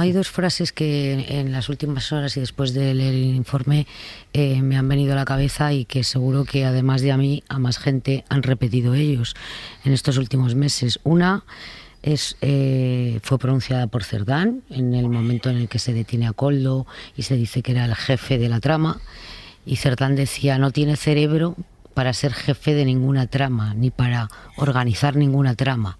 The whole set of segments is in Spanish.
Hay dos frases que en las últimas horas y después de leer el informe me han venido a la cabeza y que seguro que además de a mí, a más gente han repetido ellos en estos últimos meses. Una fue pronunciada por Cerdán en el momento en el que se detiene a Koldo y se dice que era el jefe de la trama, y Cerdán decía: no tiene cerebro para ser jefe de ninguna trama, ni para organizar ninguna trama.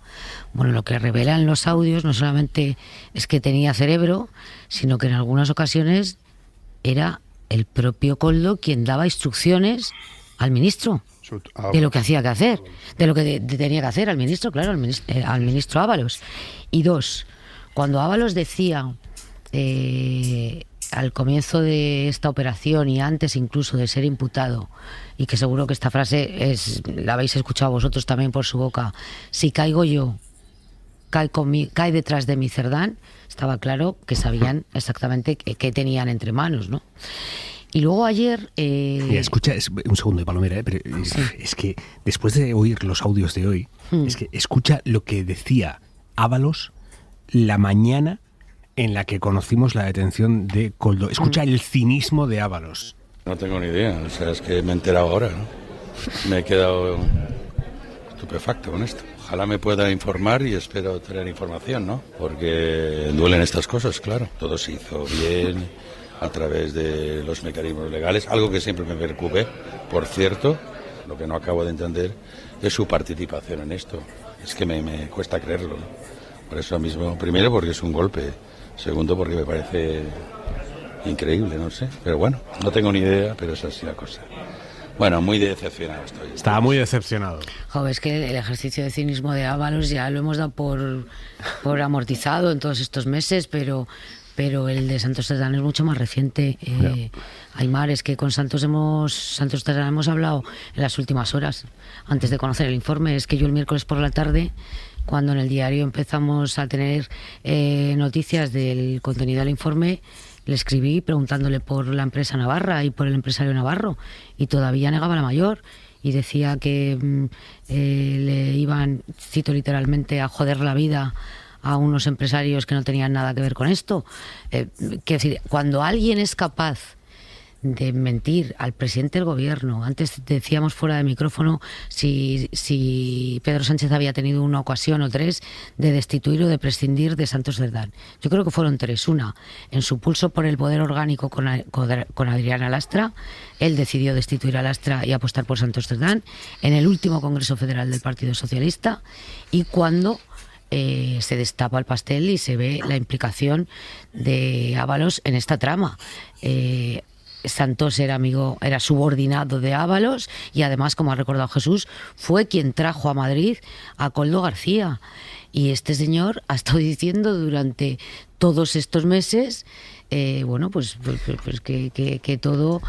Bueno, lo que revelan los audios no solamente es que tenía cerebro, sino que en algunas ocasiones era el propio Koldo quien daba instrucciones al ministro de lo que hacía que hacer, de lo que tenía que hacer al ministro, claro, al ministro Ábalos. Y dos, cuando Ábalos decía al comienzo de esta operación y antes incluso de ser imputado, y que seguro que esta frase la habéis escuchado vosotros también por su boca: si caigo yo, cae detrás de mí Cerdán, estaba claro que sabían exactamente qué tenían entre manos, ¿no? Y luego ayer... Mira, escucha, un segundo, Palomera, pero sí. Es que después de oír los audios de hoy, es que escucha lo que decía Ábalos la mañana en la que conocimos la detención de Koldo. Escucha el cinismo de Ábalos. No tengo ni idea, o sea, es que me he enterado ahora, ¿no? Me he quedado estupefacto con esto. Ojalá me pueda informar y espero tener información, ¿no? Porque duelen estas cosas, claro. Todo se hizo bien, a través de los mecanismos legales, algo que siempre me preocupé. Por cierto, lo que no acabo de entender es su participación en esto. Es que me cuesta creerlo, ¿no? Por eso mismo, primero porque es un golpe, segundo porque me parece increíble, no sé. Pero bueno, no tengo ni idea, pero es así la cosa. Bueno, muy decepcionado estoy. Estaba muy decepcionado. Joder, es que el ejercicio de cinismo de Ábalos ya lo hemos dado por amortizado en todos estos meses, pero el de Santos Cerdán es mucho más reciente. Aymar, es que con Santos Cerdán hemos hablado en las últimas horas, antes de conocer el informe. Es que yo el miércoles por la tarde, cuando en el diario empezamos a tener noticias del contenido del informe, le escribí preguntándole por la empresa navarra y por el empresario navarro, y todavía negaba la mayor y decía que le iban, cito literalmente, a joder la vida a unos empresarios que no tenían nada que ver con esto. Quiero decir, cuando alguien es capaz de mentir al presidente del gobierno, antes decíamos fuera de micrófono si Pedro Sánchez había tenido una ocasión o tres de destituir o de prescindir de Santos Cerdán. Yo creo que fueron tres. Una, en su pulso por el poder orgánico con Adriana Lastra, él decidió destituir a Lastra y apostar por Santos Cerdán en el último Congreso Federal del Partido Socialista, y cuando se destapa el pastel y se ve la implicación de Ábalos en esta trama. Santos era subordinado de Ábalos y además, como ha recordado Jesús, fue quien trajo a Madrid a Koldo García. Y este señor ha estado diciendo durante todos estos meses que todo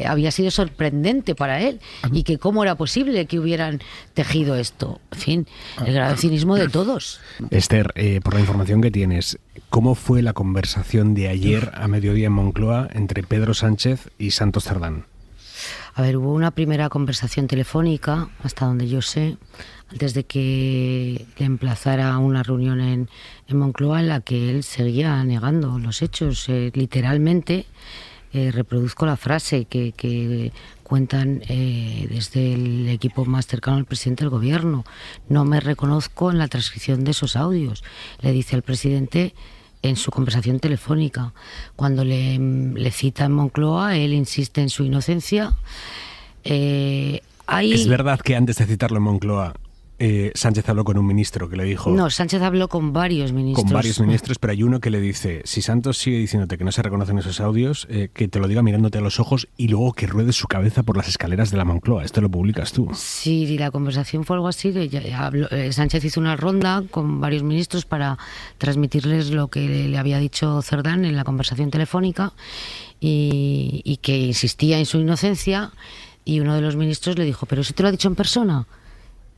había sido sorprendente para él y que cómo era posible que hubieran tejido esto. En fin, el grado de cinismo de todos. Esther, por la información que tienes, ¿cómo fue la conversación de ayer a mediodía en Moncloa entre Pedro Sánchez y Santos Cerdán? A ver, hubo una primera conversación telefónica, hasta donde yo sé, antes de que le emplazara a una reunión en Moncloa, en la que él seguía negando los hechos. Literalmente, reproduzco la frase que cuentan desde el equipo más cercano al presidente del gobierno: no me reconozco en la transcripción de esos audios, le dice al presidente en su conversación telefónica. Cuando le cita en Moncloa, él insiste en su inocencia. ¿Es verdad que antes de citarlo en Moncloa, Sánchez habló con un ministro que le dijo... No, Sánchez habló con varios ministros. Con varios ministros, pero hay uno que le dice: si Santos sigue diciéndote que no se reconocen esos audios, que te lo diga mirándote a los ojos y luego que ruede su cabeza por las escaleras de la Moncloa. Esto lo publicas tú. Sí, y la conversación fue algo así. Sánchez hizo una ronda con varios ministros para transmitirles lo que le había dicho Cerdán en la conversación telefónica y que insistía en su inocencia, y uno de los ministros le dijo: ¿pero eso te lo ha dicho en persona?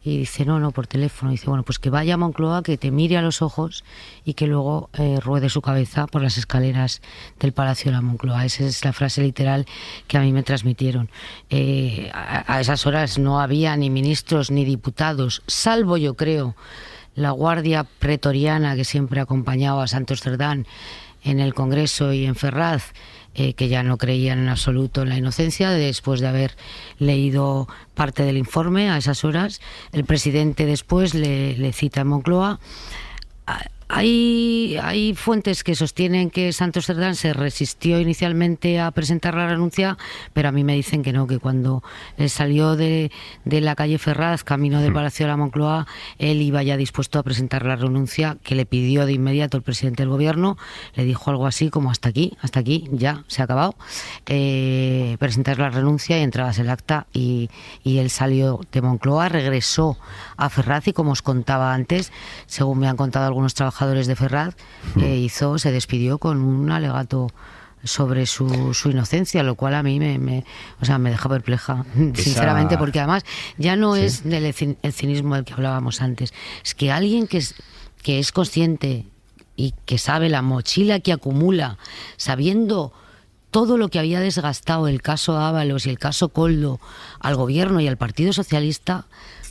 Y dice: no, por teléfono. Dice: bueno, pues que vaya a Moncloa, que te mire a los ojos y que luego ruede su cabeza por las escaleras del Palacio de la Moncloa. Esa es la frase literal que a mí me transmitieron. A esas horas no había ni ministros ni diputados, salvo, yo creo, la guardia pretoriana que siempre acompañaba a Santos Cerdán en el Congreso y en Ferraz, que ya no creían en absoluto en la inocencia, después de haber leído parte del informe a esas horas. El presidente después le cita en Moncloa. Hay fuentes que sostienen que Santos Cerdán se resistió inicialmente a presentar la renuncia, pero a mí me dicen que no, que cuando salió de la calle Ferraz, camino del Palacio de la Moncloa, él iba ya dispuesto a presentar la renuncia, que le pidió de inmediato el presidente del gobierno. Le dijo algo así como hasta aquí, ya se ha acabado, presentar la renuncia y entrabas el acta, y él salió de Moncloa, regresó a Ferraz y, como os contaba antes, según me han contado algunos trabajadores de Ferraz, se despidió con un alegato sobre su inocencia, lo cual a mí me deja perpleja, sinceramente, porque además ya no es el cinismo del que hablábamos antes, es que alguien que es consciente y que sabe la mochila que acumula, sabiendo todo lo que había desgastado el caso Ábalos y el caso Koldo al gobierno y al Partido Socialista,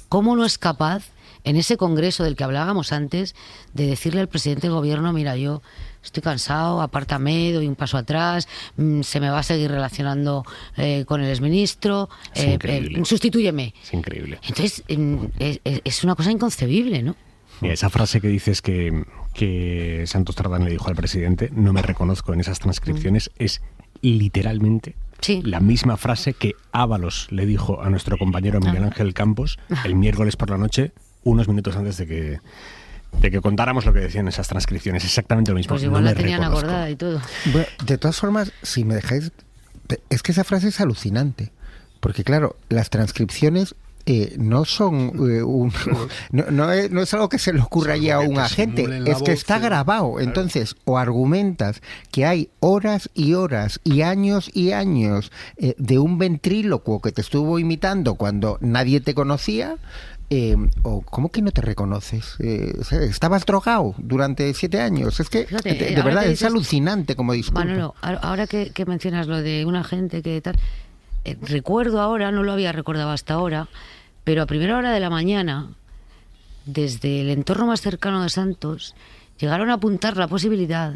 ¿cómo no es capaz, en ese congreso del que hablábamos antes, de decirle al presidente del gobierno: mira, yo estoy cansado, apártame, doy un paso atrás, se me va a seguir relacionando con el exministro, sustitúyeme? Es increíble. Entonces, es una cosa inconcebible, ¿no? Mira, esa frase que dices que Santos Cerdán le dijo al presidente, no me reconozco en esas transcripciones, es literalmente la misma frase que Ábalos le dijo a nuestro compañero Miguel Ángel Campos el miércoles por la noche, unos minutos antes de que contáramos lo que decían esas transcripciones. Exactamente lo mismo. Pues igual la tenían acordada y todo. Bueno, de todas formas, si me dejáis, es que esa frase es alucinante, porque claro, las transcripciones no son no es algo que se le ocurra allí a un agente, es que está grabado. Entonces, o argumentas que hay horas y horas y años de un ventrílocuo que te estuvo imitando cuando nadie te conocía, o ¿cómo que no te reconoces? Estabas drogado durante 7 años. Es que, fíjate, de verdad, es alucinante como disculpa. Manolo, ahora que mencionas lo de un agente que tal, recuerdo ahora, no lo había recordado hasta ahora, pero a primera hora de la mañana, desde el entorno más cercano de Santos, llegaron a apuntar la posibilidad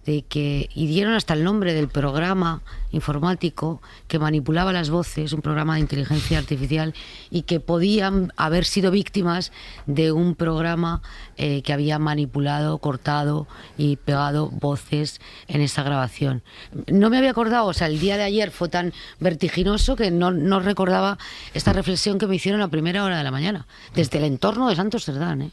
de que, y dieron hasta el nombre del programa informático que manipulaba las voces, un programa de inteligencia artificial, y que podían haber sido víctimas de un programa que había manipulado, cortado y pegado voces en esa grabación. No me había acordado, el día de ayer fue tan vertiginoso que no recordaba esta reflexión que me hicieron a primera hora de la mañana, desde el entorno de Santos Cerdán,